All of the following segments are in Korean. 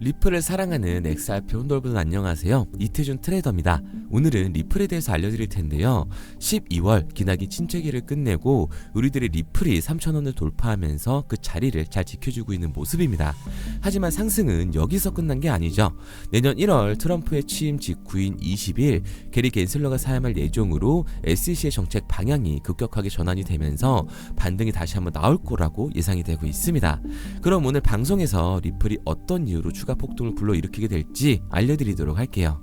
리플을 사랑하는 XRP 혼돌분들 안녕하세요. 이태준 트레이더입니다. 오늘은 리플에 대해서 알려드릴 텐데요. 12월 기나긴 침체기를 끝내고 우리들의 리플이 3,000원을 돌파하면서 그 자리를 잘 지켜주고 있는 모습입니다. 하지만 상승은 여기서 끝난 게 아니죠. 내년 1월 트럼프의 취임 직후인 20일 게리 겐슬러가 사임할 예정으로 SEC의 정책 방향이 급격하게 전환이 되면서 반등이 다시 한번 나올 거라고 예상이 되고 있습니다. 그럼 오늘 방송에서 리플이 어떤 이유로 추가 폭등을 불러일으키게 될지 알려드리도록 할게요.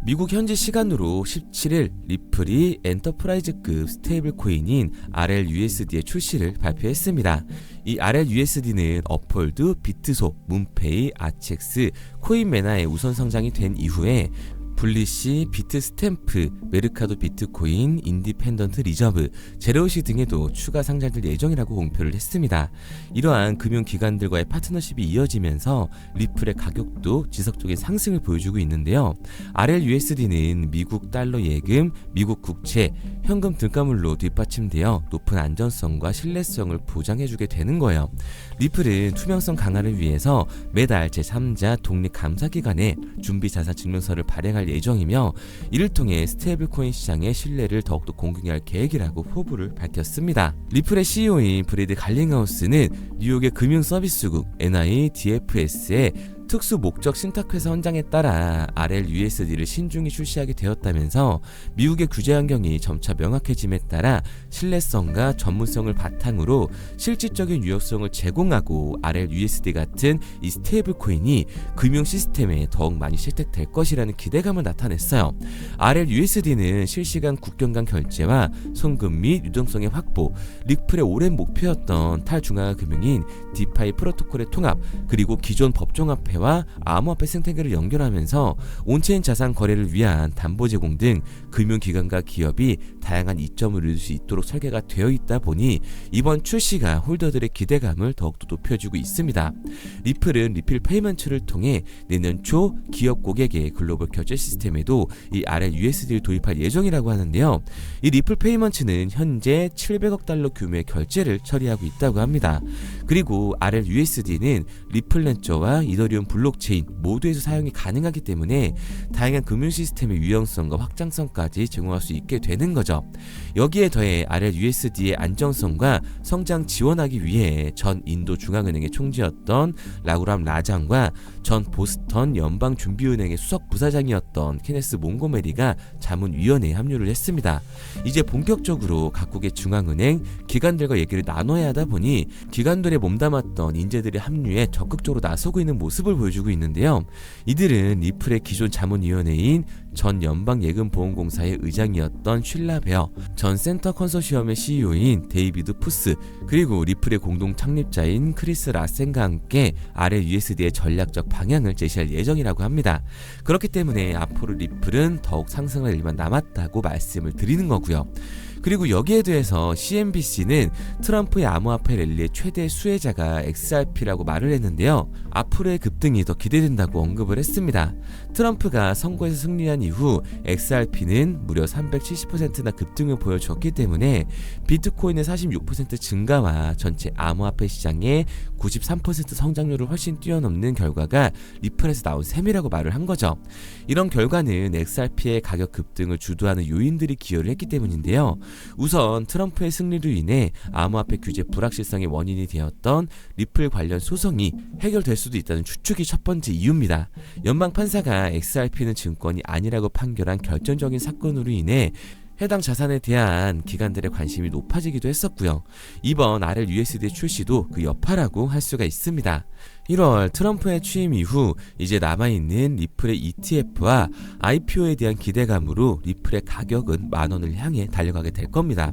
미국 현지 시간으로 17일 리플이 엔터프라이즈급 스테이블 코인인 RLUSD의 출시를 발표했습니다. 이 RLUSD는 업홀드, 비트소, 문페이, 아치엑스, 코인메나의 우선 성장이 된 이후에 블리시, 비트스탬프, 메르카도 비트코인, 인디펜던트 리저브, 제로시 등에도 추가 상장될 예정이라고 공표를 했습니다. 이러한 금융기관들과의 파트너십이 이어지면서 리플의 가격도 지속적인 상승을 보여주고 있는데요. RLUSD는 미국 달러 예금, 미국 국채, 현금 등가물로 뒷받침되어 높은 안전성과 신뢰성을 보장해주게 되는 거예요. 리플은 투명성 강화를 위해서 매달 제3자 독립감사기관에 준비자산 증명서를 발행할 예정이며 이를 통해 스테이블코인 시장의 신뢰를 더욱더 공격할 계획이라고 포부를 밝혔습니다. 리플의 CEO인 브래드 갈링하우스는 뉴욕의 금융서비스국 NIDFS의 특수 목적 신탁회사 헌장에 따라 RLUSD를 신중히 출시하게 되었다면서 미국의 규제 환경이 점차 명확해짐에 따라 신뢰성과 전문성을 바탕으로 실질적인 유효성을 제공하고 RLUSD 같은 이 스테이블 코인이 금융 시스템에 더욱 많이 실택될 것이라는 기대감을 나타냈어요. RLUSD는 실시간 국경 간 결제와 송금 및 유동성의 확보, 리플의 오랜 목표였던 탈중앙화 금융인 디파이 프로토콜의 통합, 그리고 기존 법정화폐 와 암호화폐 생태계를 연결하면서 온체인 자산 거래를 위한 담보 제공 등 금융기관과 기업이 다양한 이점을 이룰 수 있도록 설계가 되어 있다 보니 이번 출시가 홀더들의 기대감을 더욱더 높여주고 있습니다. 리플은 리필 페이먼트를 통해 내년 초 기업 고객의 글로벌 결제 시스템에도 이 RLUSD를 도입할 예정이라고 하는데요. 이 리플 페이먼트는 현재 700억 달러 규모의 결제를 처리하고 있다고 합니다. 그리고 RLUSD는 리플 렌저와 이더리움 블록체인 모두에서 사용이 가능하기 때문에 다양한 금융 시스템의 유용성과 확장성까지 제공할 수 있게 되는 거죠. 여기에 더해 RLUSD의 안정성과 성장 지원하기 위해 전 인도 중앙은행의 총재였던 라구람 라장과 전 보스턴 연방준비은행의 수석 부사장이었던 케네스 몽고메리가 자문위원회에 합류를 했습니다. 이제 본격적으로 각국의 중앙은행, 기관들과 얘기를 나눠야 하다 보니 기관들에 몸담았던 인재들의 합류에 적극적으로 나서고 있는 모습을 보여주고 있는데요. 이들은 리플의 기존 자문위원회인 전 연방예금보험공사의 의장이었던 쉴라 베어, 전 센터 컨소시엄의 CEO인 데이비드 푸스, 그리고 리플의 공동 창립자인 크리스 라센과 함께 RLUSD의 전략적 방향을 제시할 예정이라고 합니다. 그렇기 때문에 앞으로 리플은 더욱 상승할 일만 남았다고 말씀을 드리는 거고요. 그리고 여기에 대해서 CNBC는 트럼프의 암호화폐 랠리의 최대 수혜자가 XRP라고 말을 했는데요. 앞으로의 급등이 더 기대된다고 언급을 했습니다. 트럼프가 선거에서 승리한 이후 XRP는 무려 370%나 급등을 보여줬기 때문에 비트코인의 46% 증가와 전체 암호화폐 시장의 93% 성장률을 훨씬 뛰어넘는 결과가 리플에서 나온 셈이라고 말을 한 거죠. 이런 결과는 XRP의 가격 급등을 주도하는 요인들이 기여를 했기 때문인데요. 우선 트럼프의 승리로 인해 암호화폐 규제 불확실성의 원인이 되었던 리플 관련 소송이 해결될 수도 있다는 추측이 첫 번째 이유입니다. 연방판사가 XRP는 증권이 아니라고 판결한 결정적인 사건으로 인해 해당 자산에 대한 기관들의 관심이 높아지기도 했었고요. 이번 RLUSD의 출시도 그 여파라고 할 수가 있습니다. 1월 트럼프의 취임 이후 이제 남아있는 리플의 ETF와 IPO에 대한 기대감으로 리플의 가격은 10,000원을 향해 달려가게 될 겁니다.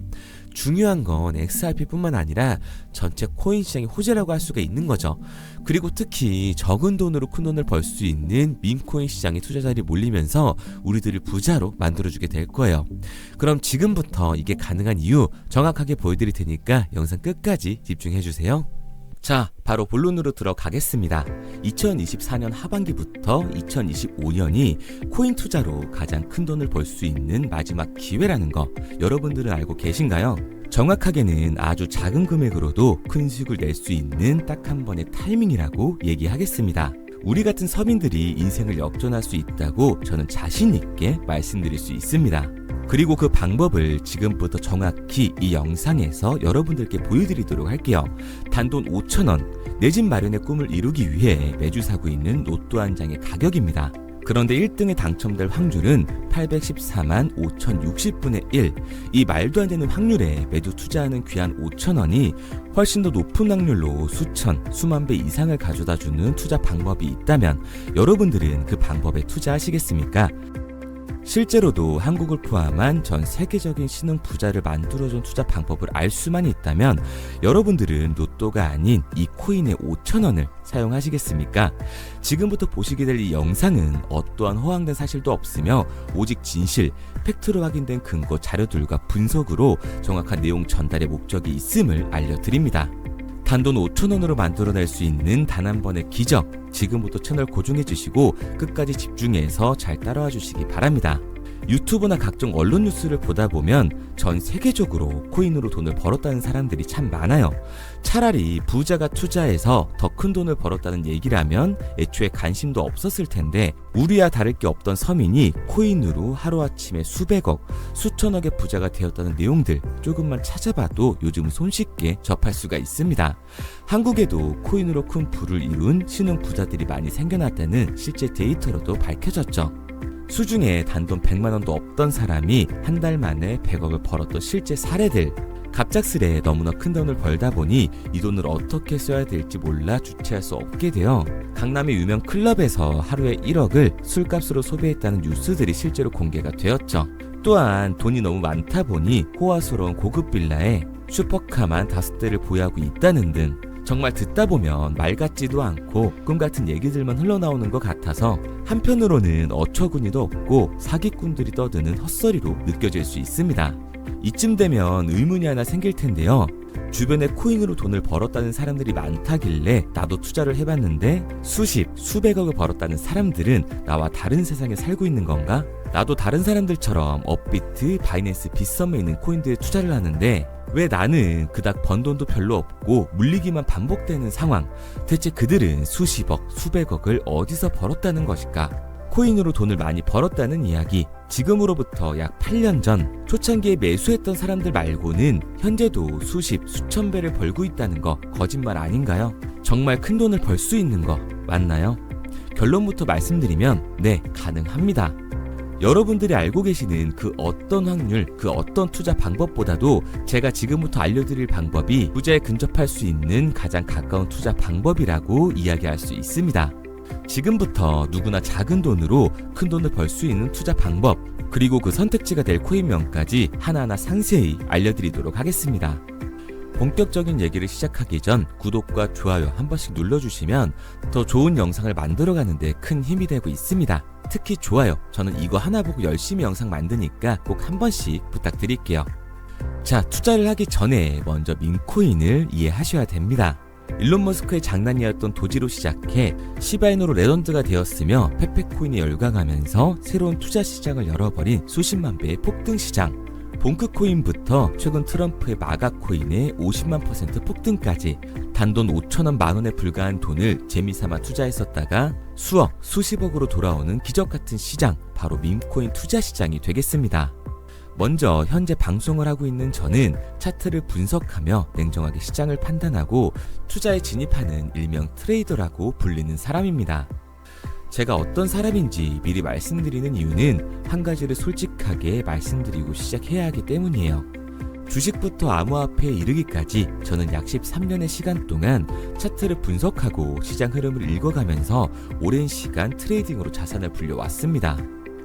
중요한 건 XRP뿐만 아니라 전체 코인 시장의 호재라고 할 수가 있는 거죠. 그리고 특히 적은 돈으로 큰 돈을 벌 수 있는 민코인 시장에 투자자들이 몰리면서 우리들을 부자로 만들어주게 될 거예요. 그럼 지금부터 이게 가능한 이유 정확하게 보여드릴 테니까 영상 끝까지 집중해주세요. 자, 바로 본론으로 들어가겠습니다. 2024년 하반기부터 2025년이 코인 투자로 가장 큰 돈을 벌 수 있는 마지막 기회라는 거 여러분들은 알고 계신가요? 정확하게는 아주 작은 금액으로도 큰 수익을 낼 수 있는 딱 한 번의 타이밍이라고 얘기하겠습니다. 우리 같은 서민들이 인생을 역전할 수 있다고 저는 자신 있게 말씀드릴 수 있습니다. 그리고 그 방법을 지금부터 정확히 이 영상에서 여러분들께 보여드리도록 할게요. 단돈 5,000원, 내 집 마련의 꿈을 이루기 위해 매주 사고 있는 로또 한 장의 가격입니다. 그런데 1등에 당첨될 확률은 814만 5060분의 1. 이 말도 안 되는 확률에 매주 투자하는 귀한 5,000원이 훨씬 더 높은 확률로 수천, 수만 배 이상을 가져다주는 투자 방법이 있다면 여러분들은 그 방법에 투자하시겠습니까? 실제로도 한국을 포함한 전 세계적인 신흥 부자를 만들어준 투자 방법을 알 수만 있다면 여러분들은 로또가 아닌 이 코인의 5,000원을 사용하시겠습니까? 지금부터 보시게 될 이 영상은 어떠한 허황된 사실도 없으며 오직 진실, 팩트로 확인된 근거 자료들과 분석으로 정확한 내용 전달의 목적이 있음을 알려드립니다. 단돈 5,000원으로 만들어낼 수 있는 단 한 번의 기적, 지금부터 채널 고정해 주시고 끝까지 집중해서 잘 따라와 주시기 바랍니다. 유튜브나 각종 언론 뉴스를 보다 보면 전 세계적으로 코인으로 돈을 벌었다는 사람들이 참 많아요. 차라리 부자가 투자해서 더 큰 돈을 벌었다는 얘기라면 애초에 관심도 없었을 텐데 우리와 다를 게 없던 서민이 코인으로 하루아침에 수백억, 수천억의 부자가 되었다는 내용들 조금만 찾아봐도 요즘 손쉽게 접할 수가 있습니다. 한국에도 코인으로 큰 부를 이룬 신흥 부자들이 많이 생겨났다는 실제 데이터로도 밝혀졌죠. 수중에 단돈 100만원도 없던 사람이 한 달 만에 100억을 벌었던 실제 사례들. 갑작스레 너무나 큰 돈을 벌다 보니 이 돈을 어떻게 써야 될지 몰라 주체할 수 없게 되어 강남의 유명 클럽에서 하루에 1억을 술값으로 소비했다는 뉴스들이 실제로 공개가 되었죠. 또한 돈이 너무 많다 보니 호화스러운 고급 빌라에 슈퍼카만 5대를 보유하고 있다는 등 정말 듣다 보면 말 같지도 않고 꿈 같은 얘기들만 흘러나오는 것 같아서 한편으로는 어처구니도 없고 사기꾼들이 떠드는 헛소리로 느껴질 수 있습니다. 이쯤 되면 의문이 하나 생길 텐데요. 주변에 코인으로 돈을 벌었다는 사람들이 많다길래 나도 투자를 해봤는데 수십, 수백억을 벌었다는 사람들은 나와 다른 세상에 살고 있는 건가? 나도 다른 사람들처럼 업비트, 바이낸스, 빗썸에 있는 코인들에 투자를 하는데 왜 나는 그닥 번 돈도 별로 없고 물리기만 반복되는 상황? 대체 그들은 수십억, 수백억을 어디서 벌었다는 것일까? 코인으로 돈을 많이 벌었다는 이야기, 지금으로부터 약 8년 전 초창기에 매수했던 사람들 말고는 현재도 수십, 수천 배를 벌고 있다는 거 거짓말 아닌가요? 정말 큰 돈을 벌 수 있는 거 맞나요? 결론부터 말씀드리면 네, 가능합니다. 여러분들이 알고 계시는 그 어떤 확률, 그 어떤 투자 방법보다도 제가 지금부터 알려드릴 방법이 부자에 근접할 수 있는 가장 가까운 투자 방법이라고 이야기할 수 있습니다. 지금부터 누구나 작은 돈으로 큰 돈을 벌 수 있는 투자 방법, 그리고 그 선택지가 될 코인명까지 하나하나 상세히 알려드리도록 하겠습니다. 본격적인 얘기를 시작하기 전 구독과 좋아요 한 번씩 눌러주시면 더 좋은 영상을 만들어가는 데 큰 힘이 되고 있습니다. 특히 좋아요, 저는 이거 하나 보고 열심히 영상 만드니까 꼭 한 번씩 부탁드릴게요. 자, 투자를 하기 전에 먼저 밈코인을 이해하셔야 됩니다. 일론 머스크의 장난이었던 도지로 시작해 시바이누로 레전드가 되었으며 페페코인에 열광하면서 새로운 투자 시장을 열어버린 수십만 배의 폭등 시장. 봉크코인부터 최근 트럼프의 마가코인의 50만 % 폭등까지 단돈 5,000원 만원에 불과한 돈을 재미삼아 투자했었다가 수억, 수십억으로 돌아오는 기적같은 시장, 바로 밈코인 투자 시장이 되겠습니다. 먼저 현재 방송을 하고 있는 저는 차트를 분석하며 냉정하게 시장을 판단하고 투자에 진입하는 일명 트레이더라고 불리는 사람입니다. 제가 어떤 사람인지 미리 말씀드리는 이유는 한 가지를 솔직하게 말씀드리고 시작해야 하기 때문이에요. 주식부터 암호화폐에 이르기까지 저는 약 13년의 시간 동안 차트를 분석하고 시장 흐름을 읽어가면서 오랜 시간 트레이딩으로 자산을 불려왔습니다.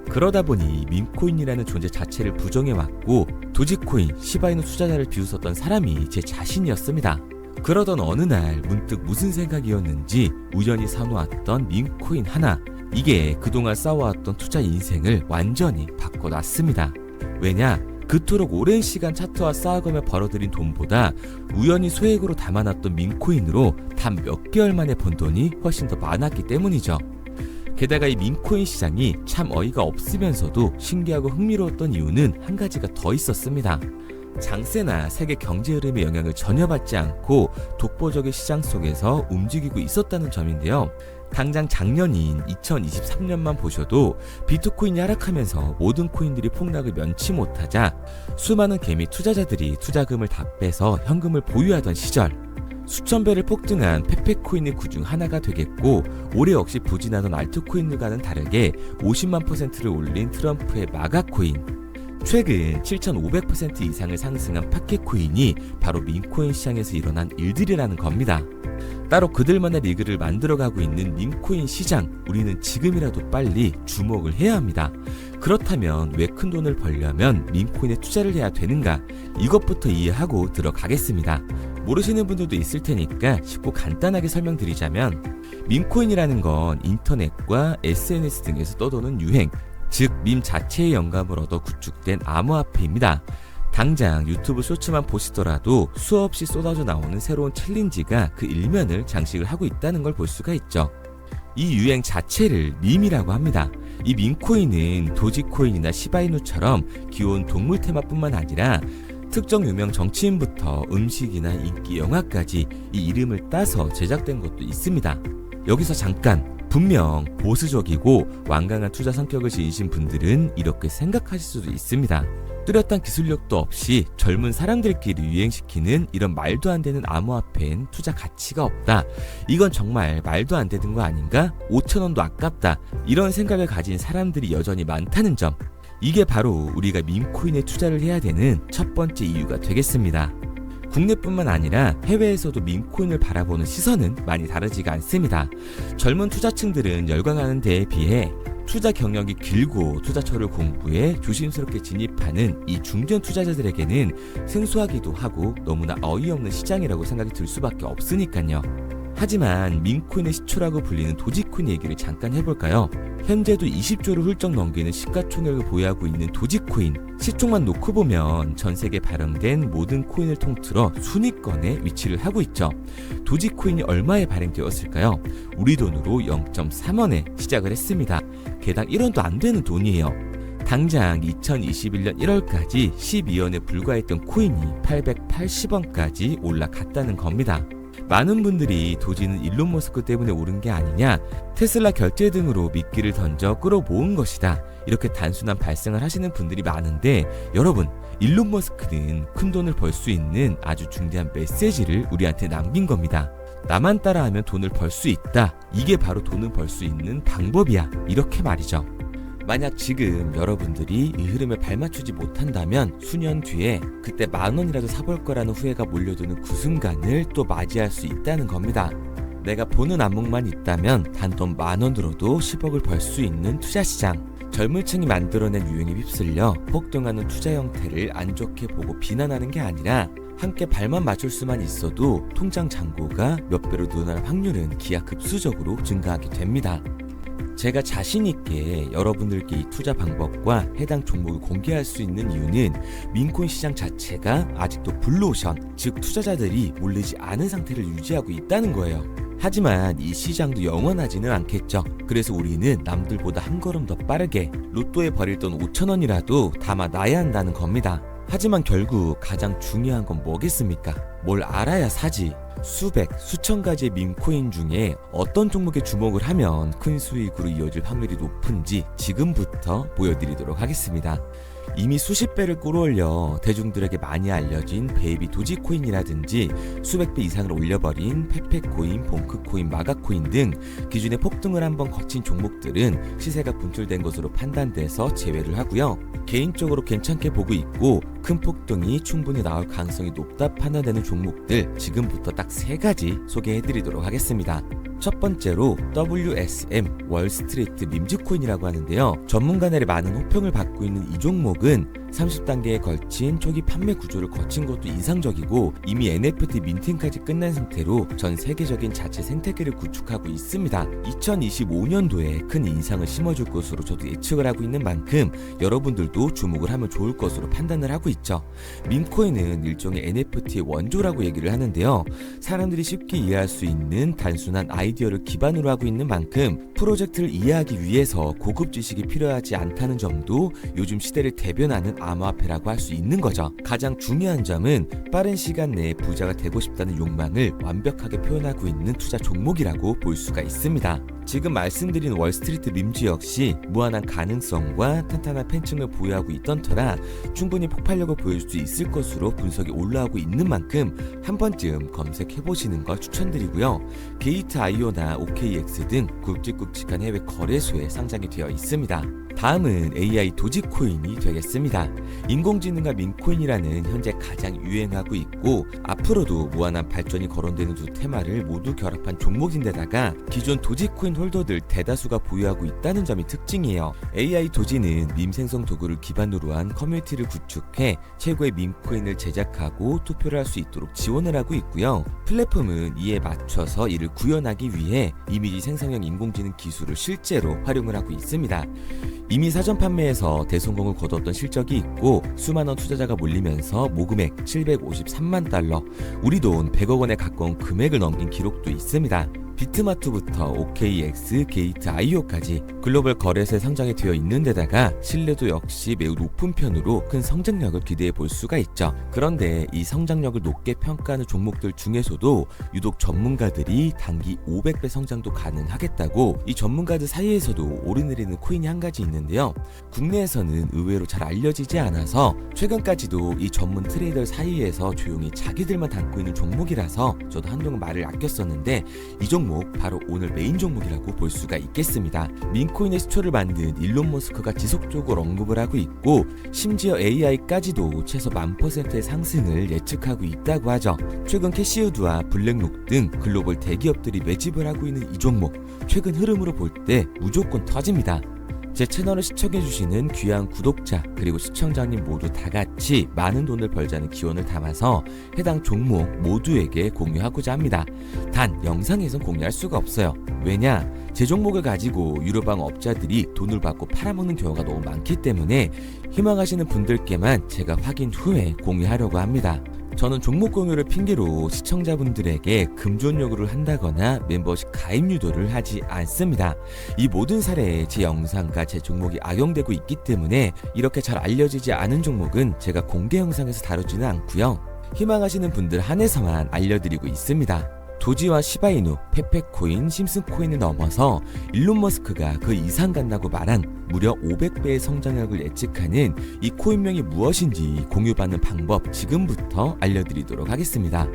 그러다 보니 밈코인이라는 존재 자체를 부정해왔고 도지코인, 시바이누 투자자를 비웃었던 사람이 제 자신이었습니다. 그러던 어느 날 문득 무슨 생각이었는지 우연히 사놓았던 밈코인 하나, 이게 그동안 쌓아왔던 투자 인생을 완전히 바꿔놨습니다. 왜냐? 그토록 오랜 시간 차트와 쌓아가며 벌어들인 돈보다 우연히 소액으로 담아놨던 밈코인으로 단 몇 개월 만에 번 돈이 훨씬 더 많았기 때문이죠. 게다가 이 밈코인 시장이 참 어이가 없으면서도 신기하고 흥미로웠던 이유는 한 가지가 더 있었습니다. 장세나 세계 경제 흐름의 영향을 전혀 받지 않고 독보적인 시장 속에서 움직이고 있었다는 점인데요. 당장 작년인 2023년만 보셔도 비트코인이 하락하면서 모든 코인들이 폭락을 면치 못하자 수많은 개미 투자자들이 투자금을 다 빼서 현금을 보유하던 시절, 수천 배를 폭등한 페페코인이 그중 하나가 되겠고, 올해 역시 부진하던 알트코인들과는 다르게 50만 %를 올린 트럼프의 마가코인, 최근 7,500% 이상을 상승한 파켓코인이 바로 밈코인 시장에서 일어난 일들이라는 겁니다. 따로 그들만의 리그를 만들어가고 있는 밈코인 시장, 우리는 지금이라도 빨리 주목을 해야 합니다. 그렇다면 왜 큰 돈을 벌려면 밈코인에 투자를 해야 되는가? 이것부터 이해하고 들어가겠습니다. 모르시는 분들도 있을 테니까 쉽고 간단하게 설명드리자면, 밈코인이라는 건 인터넷과 SNS 등에서 떠도는 유행, 즉 밈 자체의 영감을 얻어 구축된 암호화폐입니다. 당장 유튜브 쇼츠만 보시더라도 수없이 쏟아져 나오는 새로운 챌린지가 그 일면을 장식을 하고 있다는 걸 볼 수가 있죠. 이 유행 자체를 밈이라고 합니다. 이 밈코인은 도지코인이나 시바이누처럼 귀여운 동물 테마뿐만 아니라 특정 유명 정치인부터 음식이나 인기 영화까지 이 이름을 따서 제작된 것도 있습니다. 여기서 잠깐, 분명 보수적이고 완강한 투자 성격을 지니신 분들은 이렇게 생각하실 수도 있습니다. 뚜렷한 기술력도 없이 젊은 사람들끼리 유행시키는 이런 말도 안 되는 암호화폐엔 투자 가치가 없다. 이건 정말 말도 안 되는 거 아닌가? 5,000원도 아깝다. 이런 생각을 가진 사람들이 여전히 많다는 점. 이게 바로 우리가 밈코인에 투자를 해야 되는 첫 번째 이유가 되겠습니다. 국내뿐만 아니라 해외에서도 밈코인을 바라보는 시선은 많이 다르지가 않습니다. 젊은 투자층들은 열광하는 데에 비해 투자 경력이 길고 투자처를 공부해 조심스럽게 진입하는 이 중견 투자자들에게는 생소하기도 하고 너무나 어이없는 시장이라고 생각이 들 수밖에 없으니까요. 하지만 밈코인의 시초라고 불리는 도지코인 얘기를 잠깐 해볼까요? 현재도 20조를 훌쩍 넘기는 시가총액을 보유하고 있는 도지코인, 시총만 놓고 보면 전 세계에 발행된 모든 코인을 통틀어 순위권에 위치를 하고 있죠. 도지코인이 얼마에 발행되었을까요? 우리 돈으로 0.3원에 시작을 했습니다. 개당 1원도 안 되는 돈이에요. 당장 2021년 1월까지 12원에 불과했던 코인이 880원까지 올라갔다는 겁니다. 많은 분들이 도지는 일론 머스크 때문에 오른 게 아니냐, 테슬라 결제 등으로 미끼를 던져 끌어모은 것이다, 이렇게 단순한 발생을 하시는 분들이 많은데, 여러분, 일론 머스크는 큰 돈을 벌 수 있는 아주 중대한 메시지를 우리한테 남긴 겁니다. 나만 따라하면 돈을 벌 수 있다, 이게 바로 돈을 벌 수 있는 방법이야, 이렇게 말이죠. 만약 지금 여러분들이 이 흐름에 발맞추지 못한다면 수년 뒤에 그때 10,000원이라도 사볼 거라는 후회가 몰려드는 그 순간을 또 맞이할 수 있다는 겁니다. 내가 보는 안목만 있다면 단돈 10,000원 들어도 10억을 벌 수 있는 투자시장, 젊은 층이 만들어낸 유행에 휩쓸려 폭등하는 투자 형태를 안 좋게 보고 비난하는 게 아니라 함께 발만 맞출 수만 있어도 통장 잔고가 몇 배로 늘어날 확률은 기하급수적으로 증가하게 됩니다. 제가 자신있게 여러분들께 이 투자 방법과 해당 종목을 공개할 수 있는 이유는 밈코인 시장 자체가 아직도 블루오션, 즉 투자자들이 몰리지 않은 상태를 유지하고 있다는 거예요. 하지만 이 시장도 영원하지는 않겠죠. 그래서 우리는 남들보다 한 걸음 더 빠르게 로또에 버릴 돈 5,000원이라도 담아놔야 한다는 겁니다. 하지만 결국 가장 중요한 건 뭐겠습니까? 뭘 알아야 사지. 수백, 수천 가지의 밈코인 중에 어떤 종목에 주목을 하면 큰 수익으로 이어질 확률이 높은지 지금부터 보여드리도록 하겠습니다. 이미 수십 배를 끌어올려 대중들에게 많이 알려진 베이비 도지코인이라든지 수백 배 이상을 올려버린 페페코인, 봉크코인, 마가코인 등 기존에 폭등을 한번 거친 종목들은 시세가 분출된 것으로 판단돼서 제외를 하고요. 개인적으로 괜찮게 보고 있고 큰 폭등이 충분히 나올 가능성이 높다 판단되는 종목들 지금부터 딱 3가지 소개해드리도록 하겠습니다. 첫 번째로 WSM, 월스트리트 밈즈코인이라고 하는데요. 전문가들의 많은 호평을 받고 있는 이 종목은 30단계에 걸친 초기 판매 구조를 거친 것도 인상적이고 이미 NFT 민팅까지 끝난 상태로 전 세계적인 자체 생태계를 구축하고 있습니다. 2025년도에 큰 인상을 심어줄 것으로 저도 예측을 하고 있는 만큼 여러분들도 주목을 하면 좋을 것으로 판단을 하고 있죠. 밈코인은 일종의 NFT의 원조라고 얘기를 하는데요. 사람들이 쉽게 이해할 수 있는 단순한 아이디어를 기반으로 하고 있는 만큼 프로젝트를 이해하기 위해서 고급 지식이 필요하지 않다는 점도 요즘 시대를 대변하는 암호화폐라고 할 수 있는 거죠. 가장 중요한 점은 빠른 시간 내에 부자가 되고 싶다는 욕망을 완벽하게 표현하고 있는 투자 종목이라고 볼 수가 있습니다. 지금 말씀드린 월스트리트 밈즈 역시 무한한 가능성과 탄탄한 팬층을 보유하고 있던 터라 충분히 폭발력을 보여줄 수 있을 것으로 분석이 올라오고 있는 만큼 한 번쯤 검색해보시는 걸 추천드리고요. 게이트.io나 OKX 등 굵직굵직한 해외 거래소에 상장이 되어 있습니다. 다음은 AI 도지코인이 되겠습니다. 인공지능과 민코인이라는 현재 가장 유행하고 있고 앞으로도 무한한 발전이 거론되는 두 테마를 모두 결합한 종목인데다가 기존 도지코인 홀더들 대다수가 보유하고 있다는 점이 특징이에요. AI 도지는 밈 생성 도구를 기반으로 한 커뮤니티를 구축해 최고의 밈코인을 제작하고 투표를 할 수 있도록 지원을 하고 있고요. 플랫폼은 이에 맞춰서 이를 구현하기 위해 이미지 생성형 인공지능 기술을 실제로 활용을 하고 있습니다. 이미 사전 판매에서 대성공을 거뒀던 실적이 있고 수많은 투자자가 몰리면서 모금액 753만 달러, 우리 돈 100억 원에 가까운 금액을 넘긴 기록도 있습니다. 비트마트부터 OKX, 게이트.io까지 글로벌 거래소에 상장이 되어 있는 데다가 신뢰도 역시 매우 높은 편으로 큰 성장력을 기대해 볼 수가 있죠. 그런데 이 성장력을 높게 평가하는 종목들 중에서도 유독 전문가들이 단기 500배 성장도 가능하겠다고 이 전문가들 사이에서도 오르내리는 코인이 한 가지 있는데요. 국내에서는 의외로 잘 알려지지 않아서 최근까지도 이 전문 트레이더 사이에서 조용히 자기들만 담고 있는 종목이라서 저도 한동안 말을 아꼈었는데 이 종목 바로 오늘 메인 종목이라고 볼 수가 있겠습니다. 민코인의 시초를 만든 일론 머스크가 지속적으로 언급을 하고 있고 심지어 AI까지도 최소 1000%의 상승을 예측하고 있다고 하죠. 최근 캐시우드와 블랙록 등 글로벌 대기업들이 매집을 하고 있는 이 종목 최근 흐름으로 볼 때 무조건 터집니다. 제 채널을 시청해주시는 귀한 구독자 그리고 시청자님 모두 다같이 많은 돈을 벌자는 기원을 담아서 해당 종목 모두에게 공유하고자 합니다. 단 영상에선 공유할 수가 없어요. 왜냐? 제 종목을 가지고 유료방 업자들이 돈을 받고 팔아먹는 경우가 너무 많기 때문에 희망하시는 분들께만 제가 확인 후에 공유하려고 합니다. 저는 종목 공유를 핑계로 시청자분들에게 금전 요구를 한다거나 멤버십 가입 유도를 하지 않습니다. 이 모든 사례에 제 영상과 제 종목이 악용되고 있기 때문에 이렇게 잘 알려지지 않은 종목은 제가 공개 영상에서 다루지는 않고요. 희망하시는 분들 한해서만 알려드리고 있습니다. 도지와 시바이누, 페페코인, 심슨코인을 넘어서 일론 머스크가 그 이상 간다고 말한 무려 500배의 성장력을 예측하는 이 코인명이 무엇인지 공유받는 방법 지금부터 알려드리도록 하겠습니다.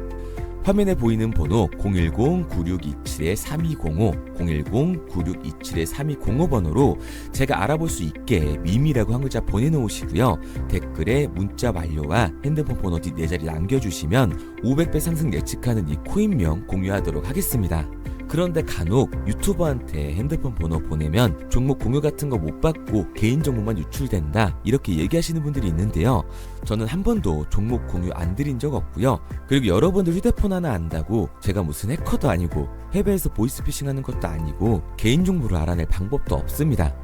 화면에 보이는 번호 010-9627-3205, 010-9627-3205 번호로 제가 알아볼 수 있게 밈이라고 한 글자 보내놓으시고요. 댓글에 문자 완료와 핸드폰 번호 뒷 4자리 남겨주시면 500배 상승 예측하는 이 코인명 공유하도록 하겠습니다. 그런데 간혹 유튜버한테 핸드폰 번호 보내면 종목 공유 같은 거 못 받고 개인정보만 유출된다 이렇게 얘기하시는 분들이 있는데요. 저는 한 번도 종목 공유 안 드린 적 없고요. 그리고 여러분들 휴대폰 하나 안다고 제가 무슨 해커도 아니고 해외에서 보이스피싱하는 것도 아니고 개인정보를 알아낼 방법도 없습니다.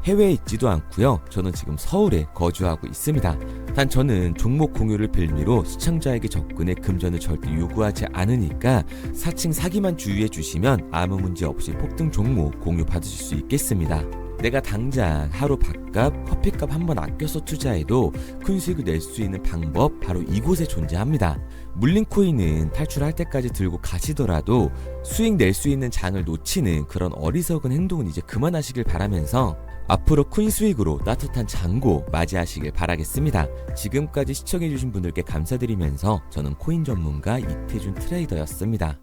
해외에 있지도 않고요. 저는 지금 서울에 거주하고 있습니다. 단 저는 종목 공유를 빌미로 시청자에게 접근해 금전을 절대 요구하지 않으니까 사칭 사기만 주의해 주시면 아무 문제 없이 폭등 종목 공유 받으실 수 있겠습니다. 내가 당장 하루 밥값, 커피값 한번 아껴서 투자해도 큰 수익을 낼 수 있는 방법 바로 이곳에 존재합니다. 물린 코인은 탈출할 때까지 들고 가시더라도 수익 낼 수 있는 장을 놓치는 그런 어리석은 행동은 이제 그만하시길 바라면서 앞으로 큰 수익으로 따뜻한 장고 맞이하시길 바라겠습니다. 지금까지 시청해주신 분들께 감사드리면서 저는 코인 전문가 이태준 트레이더였습니다.